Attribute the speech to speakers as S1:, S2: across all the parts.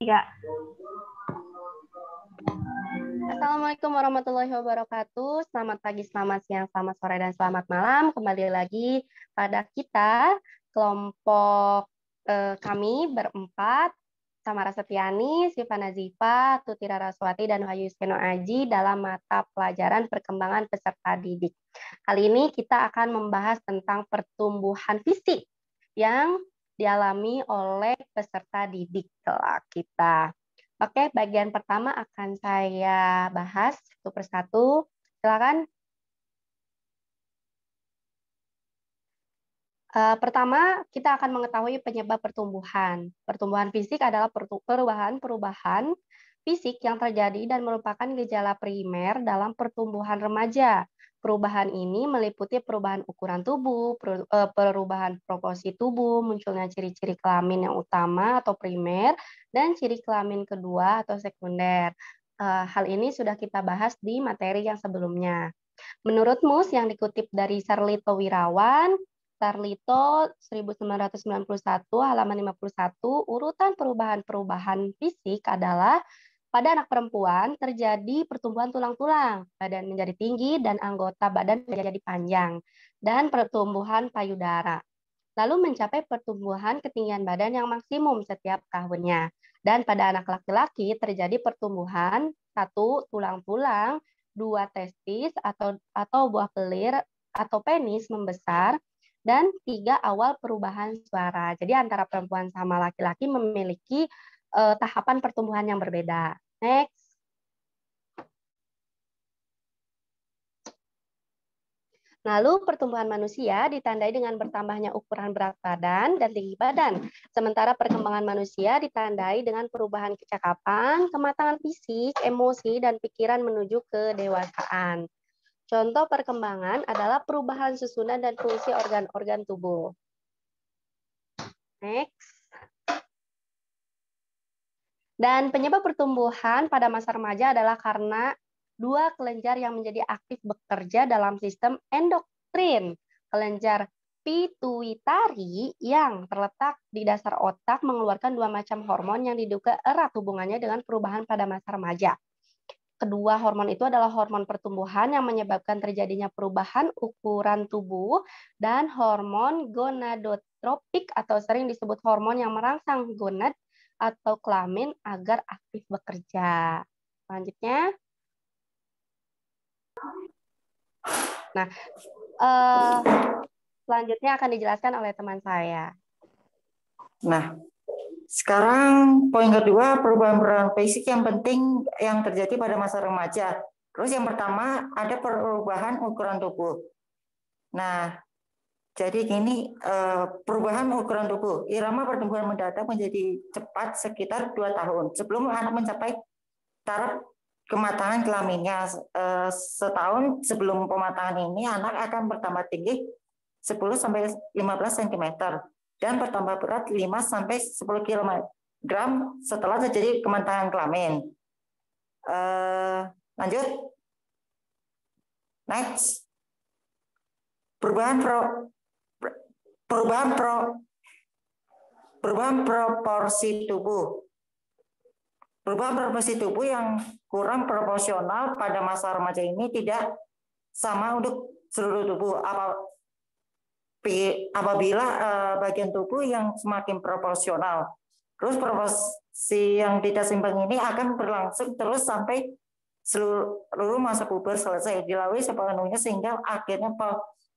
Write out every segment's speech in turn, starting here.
S1: Tiga. Assalamualaikum warahmatullahi wabarakatuh. Selamat pagi, selamat siang, selamat sore, dan selamat malam. Kembali lagi pada kita, kelompok kami berempat, Samara Septiani, Siva Nazifa, Tuti Raraswati, dan Wahyu Seno Aji dalam mata pelajaran perkembangan peserta didik. Kali ini kita akan membahas tentang pertumbuhan fisik yang dialami oleh peserta didik kelak kita. Oke, bagian pertama akan saya bahas satu persatu. Silakan. Pertama, kita akan mengetahui penyebab pertumbuhan. Pertumbuhan fisik adalah perubahan fisik yang terjadi dan merupakan gejala primer dalam pertumbuhan remaja. Perubahan ini meliputi perubahan ukuran tubuh, perubahan proporsi tubuh, munculnya ciri-ciri kelamin yang utama atau primer, dan ciri kelamin kedua atau sekunder. Hal ini sudah kita bahas di materi yang sebelumnya. Menurut MUS yang dikutip dari Sarlito Wirawan, Sarlito 1991 halaman 51, urutan perubahan-perubahan fisik adalah pada anak perempuan terjadi pertumbuhan tulang-tulang, badan menjadi tinggi dan anggota badan menjadi panjang, dan pertumbuhan payudara. Lalu mencapai pertumbuhan ketinggian badan yang maksimum setiap tahunnya. Dan pada anak laki-laki terjadi pertumbuhan 1. Tulang-tulang, 2. Testis atau buah pelir atau penis membesar, dan 3. Awal perubahan suara. Jadi antara perempuan sama laki-laki memiliki tahapan pertumbuhan yang berbeda. Next. Lalu pertumbuhan manusia ditandai dengan bertambahnya ukuran berat badan dan tinggi badan. Sementara perkembangan manusia ditandai dengan perubahan kecakapan, kematangan fisik, emosi, dan pikiran menuju kedewasaan. Contoh perkembangan adalah perubahan susunan dan fungsi organ-organ tubuh. Next. Dan penyebab pertumbuhan pada masa remaja adalah karena dua kelenjar yang menjadi aktif bekerja dalam sistem endokrin. Kelenjar pituitari yang terletak di dasar otak mengeluarkan dua macam hormon yang diduga erat hubungannya dengan perubahan pada masa remaja. Kedua hormon itu adalah hormon pertumbuhan yang menyebabkan terjadinya perubahan ukuran tubuh dan hormon gonadotropik atau sering disebut hormon yang merangsang gonad atau kelamin agar aktif bekerja. Selanjutnya. Nah, selanjutnya akan dijelaskan oleh teman saya.
S2: Nah, sekarang poin kedua, perubahan-perubahan fisik yang penting yang terjadi pada masa remaja. Terus yang pertama ada perubahan ukuran tubuh. Nah, jadi gini, perubahan ukuran tubuh. Irama pertumbuhan mendadak menjadi cepat sekitar 2 tahun sebelum anak mencapai taraf kematangan kelaminnya. Setahun sebelum pematangan ini anak akan bertambah tinggi 10-15 cm dan bertambah berat 5-10 kg setelah terjadi kematangan kelamin. Lanjut. Next. Perubahan proporsi tubuh. Perubahan proporsi tubuh yang kurang proporsional pada masa remaja ini tidak sama untuk seluruh tubuh. Apabila bagian tubuh yang semakin proporsional, terus proporsi yang tidak seimbang ini akan berlangsung terus sampai seluruh masa puber selesai, dilalui sepenuhnya sehingga akhirnya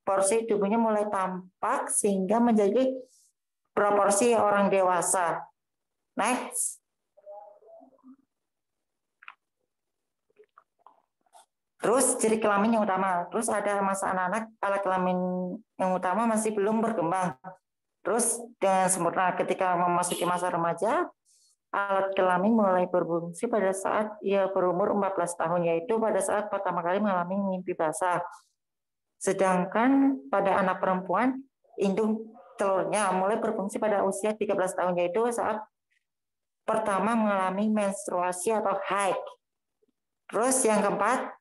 S2: porsi tubuhnya mulai tampak sehingga menjadi proporsi orang dewasa. Next. Terus ciri kelamin yang utama. Terus ada masa anak-anak alat kelamin yang utama masih belum berkembang. Terus dengan sempurna ketika memasuki masa remaja, alat kelamin mulai berfungsi pada saat ia berumur 14 tahun, yaitu pada saat pertama kali mengalami mimpi basah. Sedangkan pada anak perempuan, indung telurnya mulai berfungsi pada usia 13 tahun, yaitu saat pertama mengalami menstruasi atau haid. Terus yang keempat,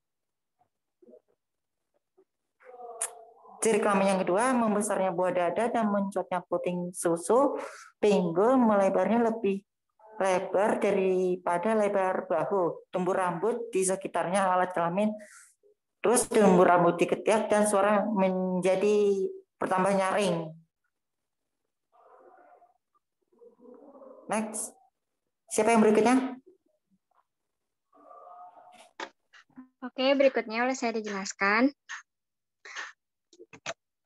S2: ciri kelamin yang kedua, membesarnya buah dada dan mencuatnya puting susu, pinggul, melebarnya lebih lebar daripada lebar bahu, tumbuh rambut di sekitarnya alat kelamin, terus tumbuh rambut di ketiak dan suara menjadi bertambah nyaring. Next. Siapa yang berikutnya?
S3: Oke, berikutnya oleh saya dijelaskan.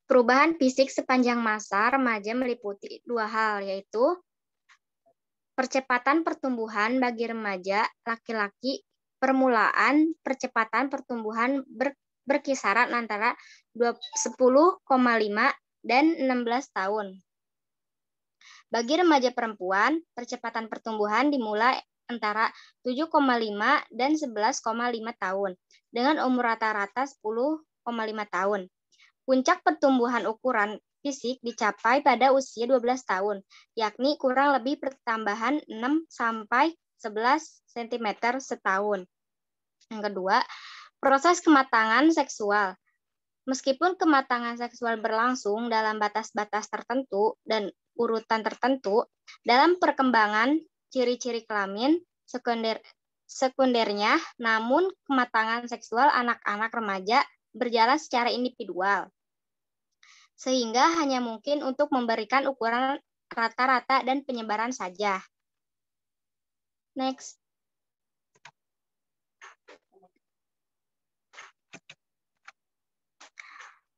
S3: Perubahan fisik sepanjang masa remaja meliputi dua hal, yaitu percepatan pertumbuhan bagi remaja laki-laki. Permulaan percepatan pertumbuhan berkisaran antara 10,5 dan 16 tahun. Bagi remaja perempuan, percepatan pertumbuhan dimulai antara 7,5 dan 11,5 tahun, dengan umur rata-rata 10,5 tahun. Puncak pertumbuhan ukuran fisik dicapai pada usia 12 tahun, yakni kurang lebih pertambahan 6 sampai 11 cm setahun. Yang kedua, proses kematangan seksual. Meskipun kematangan seksual berlangsung dalam batas-batas tertentu dan urutan tertentu, dalam perkembangan ciri-ciri kelamin sekundernya, namun kematangan seksual anak-anak remaja berjalan secara individual, sehingga hanya mungkin untuk memberikan ukuran rata-rata dan penyebaran saja. Next.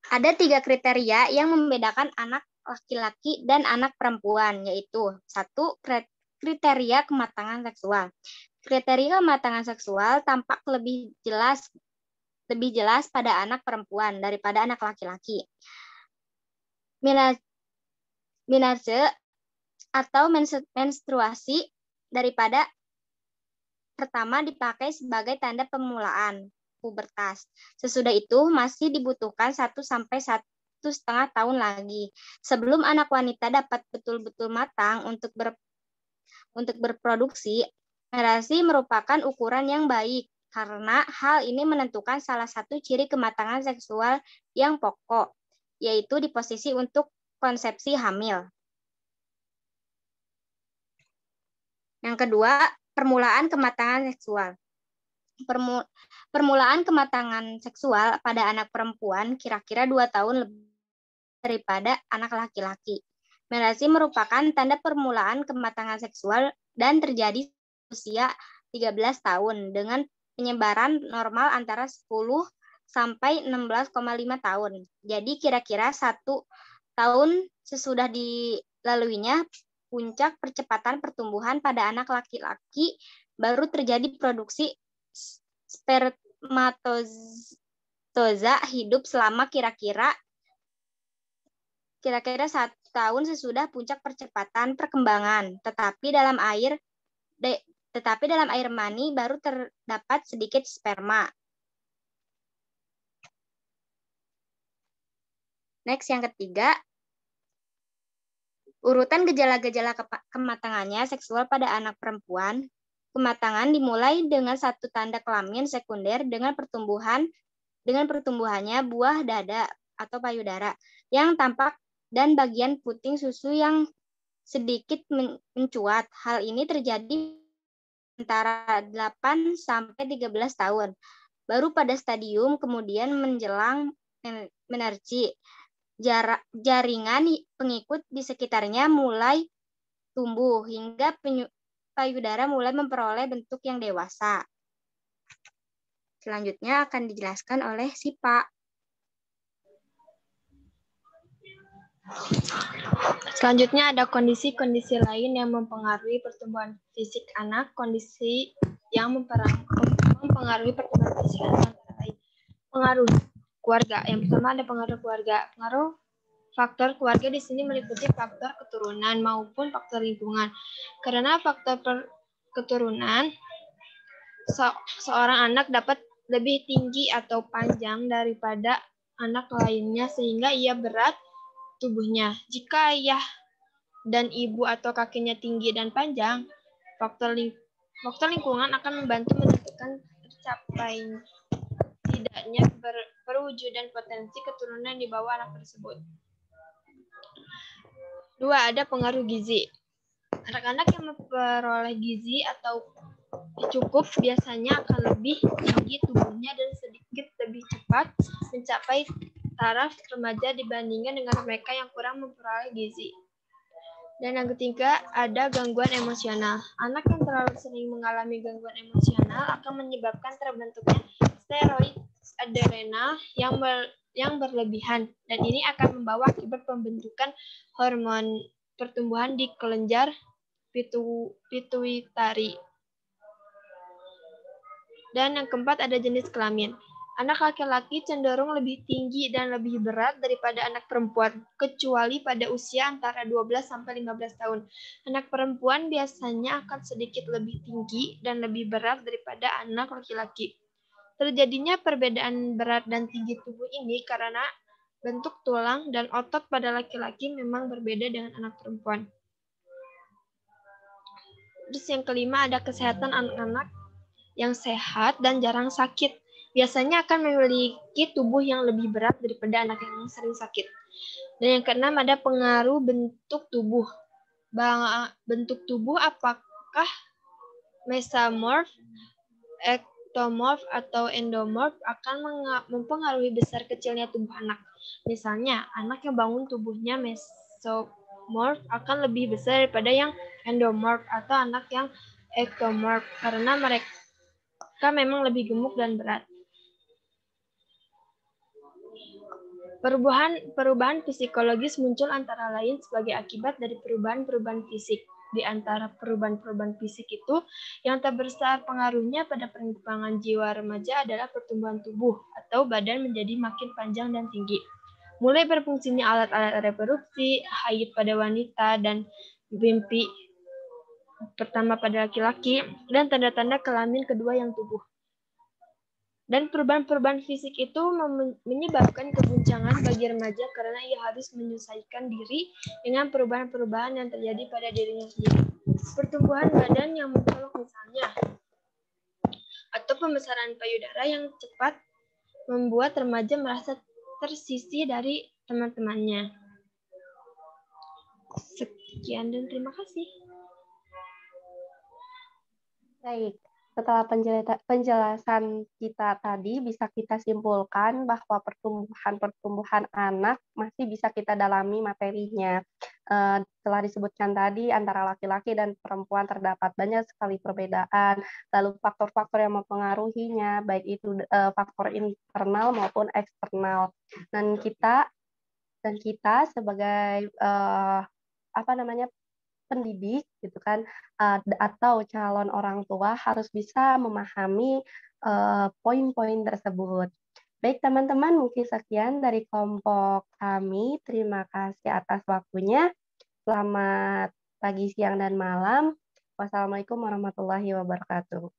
S3: Ada 3 kriteria yang membedakan anak laki-laki dan anak perempuan, yaitu 1. Kriteria kematangan seksual. Kriteria kematangan seksual tampak lebih jelas pada anak perempuan daripada anak laki-laki. Menarche atau menstruasi daripada pertama dipakai sebagai tanda permulaan pubertas. Sesudah itu masih dibutuhkan 1 sampai 1,5 tahun lagi sebelum anak wanita dapat betul-betul matang untuk berproduksi. Menstruasi merupakan ukuran yang baik karena hal ini menentukan salah satu ciri kematangan seksual yang pokok, yaitu di posisi untuk konsepsi hamil. Yang kedua, permulaan kematangan seksual. Permulaan kematangan seksual pada anak perempuan kira-kira 2 tahun lebih daripada anak laki-laki. Menstruasi merupakan tanda permulaan kematangan seksual dan terjadi usia 13 tahun dengan penyebaran normal antara 10 sampai 16,5 tahun. Jadi kira-kira 1 tahun sesudah dilaluinya puncak percepatan pertumbuhan pada anak laki-laki baru terjadi produksi spermatozoa hidup selama kira-kira 1 tahun sesudah puncak percepatan perkembangan, tetapi dalam air mani baru terdapat sedikit sperma. Next, yang ketiga, urutan gejala-gejala kematangannya seksual pada anak perempuan. Kematangan dimulai dengan 1 tanda kelamin sekunder dengan pertumbuhannya buah dada atau payudara yang tampak dan bagian puting susu yang sedikit mencuat. Hal ini terjadi antara 8 sampai 13 tahun. Baru pada stadium kemudian menjelang menarche, jaringan pengikut di sekitarnya mulai tumbuh hingga payudara mulai memperoleh bentuk yang dewasa. Selanjutnya akan dijelaskan oleh Sipa.
S4: Selanjutnya ada kondisi-kondisi lain yang mempengaruhi pertumbuhan fisik anak. Kondisi yang mempengaruhi pertumbuhan fisik anak antara lain pengaruh keluarga. Yang pertama ada pengaruh keluarga. Pengaruh faktor keluarga di sini meliputi faktor keturunan maupun faktor lingkungan. Karena faktor keturunan, seorang anak dapat lebih tinggi atau panjang daripada anak lainnya sehingga ia berat tubuhnya. Jika ayah dan ibu atau kakinya tinggi dan panjang, faktor lingkungan akan membantu menentukan tercapai tidaknya perwujudan potensi keturunan di bawah anak tersebut. 2. Ada pengaruh gizi. Anak-anak yang memperoleh gizi atau cukup biasanya akan lebih tinggi tubuhnya dan sedikit lebih cepat mencapai taraf remaja dibandingkan dengan mereka yang kurang memperoleh gizi. Dan yang ketiga, ada gangguan emosional. Anak yang terlalu sering mengalami gangguan emosional akan menyebabkan terbentuknya steroid adrenal yang berlebihan, dan ini akan membawa akibat pembentukan hormon pertumbuhan di kelenjar pituitari. Dan yang keempat, ada jenis kelamin. Anak laki-laki cenderung lebih tinggi dan lebih berat daripada anak perempuan, kecuali pada usia antara 12 sampai 15 tahun. Anak perempuan biasanya akan sedikit lebih tinggi dan lebih berat daripada anak laki-laki. Terjadinya perbedaan berat dan tinggi tubuh ini karena bentuk tulang dan otot pada laki-laki memang berbeda dengan anak perempuan. Terus yang kelima, ada kesehatan anak-anak yang sehat dan jarang sakit. Biasanya akan memiliki tubuh yang lebih berat daripada anak yang sering sakit. Dan yang keenam, ada pengaruh bentuk tubuh. Bentuk tubuh apakah mesomorph, ectomorph, atau endomorph akan mempengaruhi besar kecilnya tubuh anak. Misalnya, anak yang bangun tubuhnya mesomorph akan lebih besar daripada yang endomorph atau anak yang ectomorph karena mereka memang lebih gemuk dan berat. Perubahan psikologis muncul antara lain sebagai akibat dari perubahan-perubahan fisik. Di antara perubahan-perubahan fisik itu, yang terbesar pengaruhnya pada perkembangan jiwa remaja adalah pertumbuhan tubuh atau badan menjadi makin panjang dan tinggi. Mulai berfungsinya alat-alat reproduksi, haid pada wanita, dan mimpi pertama pada laki-laki, dan tanda-tanda kelamin kedua yang tumbuh. Dan perubahan-perubahan fisik itu menyebabkan keguncangan bagi remaja karena ia harus menyesuaikan diri dengan perubahan-perubahan yang terjadi pada dirinya sendiri. Pertumbuhan badan yang mencolok misalnya, atau pembesaran payudara yang cepat membuat remaja merasa tersisih dari teman-temannya. Sekian dan terima kasih.
S1: Baik, setelah penjelasan kita tadi, bisa kita simpulkan bahwa pertumbuhan anak masih bisa kita dalami materinya. Telah disebutkan tadi, antara laki-laki dan perempuan terdapat banyak sekali perbedaan, lalu faktor-faktor yang mempengaruhinya, baik itu faktor internal maupun eksternal. Dan kita sebagai pendidik gitu kan, atau calon orang tua harus bisa memahami poin-poin tersebut. Baik teman-teman, mungkin sekian dari kelompok kami. Terima kasih atas waktunya. Selamat pagi, siang, dan malam. Wassalamualaikum warahmatullahi wabarakatuh.